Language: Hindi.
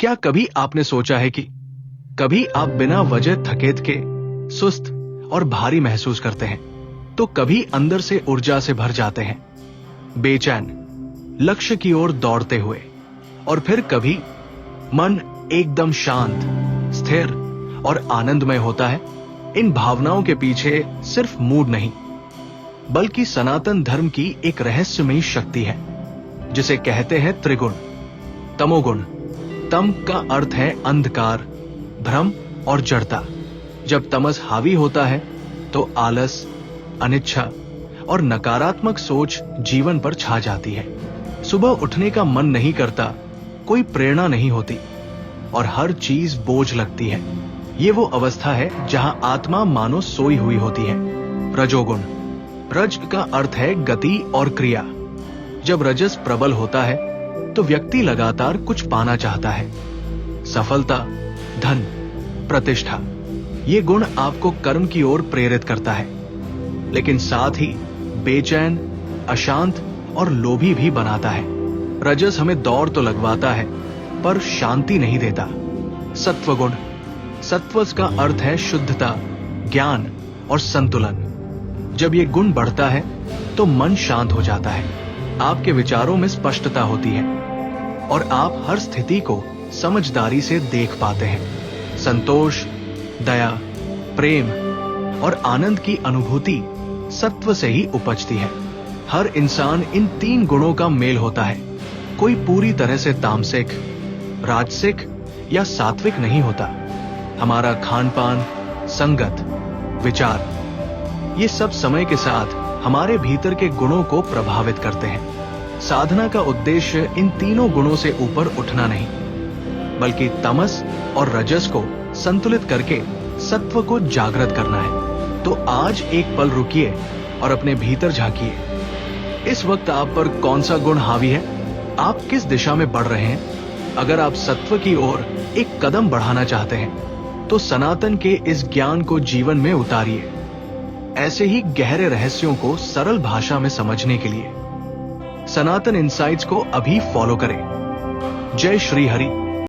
क्या कभी आपने सोचा है कि कभी आप बिना वजह थकेत के सुस्त और भारी महसूस करते हैं, तो कभी अंदर से ऊर्जा से भर जाते हैं, बेचैन, लक्ष्य की ओर दौड़ते हुए, और फिर कभी मन एकदम शांत, स्थिर और आनंदमय होता है। इन भावनाओं के पीछे सिर्फ मूड नहीं, बल्कि सनातन धर्म की एक रहस्यमयी शक्ति है, जिसे कहते हैं त्रिगुण, तमोगुण। तम का अर्थ है अंधकार, भ्रम और जड़ता। जब तमस हावी होता है तो आलस, अनिच्छा और नकारात्मक सोच जीवन पर छा जाती है। सुबह उठने का मन नहीं करता, कोई प्रेरणा नहीं होती और हर चीज बोझ लगती है। ये वो अवस्था है जहां आत्मा मानो सोई हुई होती है। रजोगुण। रज का अर्थ है गति और क्रिया। जब रजस प्रबल होता है तो व्यक्ति लगातार कुछ पाना चाहता है, सफलता, धन, प्रतिष्ठा। ये गुण आपको कर्म की ओर प्रेरित करता है, लेकिन साथ ही बेचैन, अशांत और लोभी भी बनाता है। रजस हमें दौड़ तो लगवाता है, पर शांति नहीं देता। सत्वगुण। सत्व का अर्थ है शुद्धता, ज्ञान और संतुलन। जब ये गुण बढ़ता है तो मन शांत हो जाता है, आपके विचारों में स्पष्टता होती है और आप हर स्थिति को समझदारी से देख पाते हैं। संतोष, दया, प्रेम और आनंद की अनुभूति सत्व से ही उपजती है। हर इंसान इन तीन गुणों का मेल होता है। कोई पूरी तरह से तामसिक, राजसिक या सात्विक नहीं होता। हमारा खान पान, संगत, विचार, ये सब समय के साथ हमारे भीतर के गुणों को प्रभावित करते हैं। साधना का उद्देश्य इन तीनों गुणों से ऊपर उठना नहीं, बल्कि तमस और रजस को संतुलित करके सत्व को जागृत करना है। तो आज एक पल रुकिए और अपने भीतर झांकिए। इस वक्त आप पर कौन सा गुण हावी है? आप किस दिशा में बढ़ रहे हैं? अगर आप सत्व की ओर एक कदम बढ़ाना चाहते हैं, तो सनातन के इस ज्ञान को जीवन में उतारिए। ऐसे ही गहरे रहस्यों को सरल भाषा में समझने के लिए सनातन इनसाइट्स को अभी फॉलो करें। जय श्री हरि।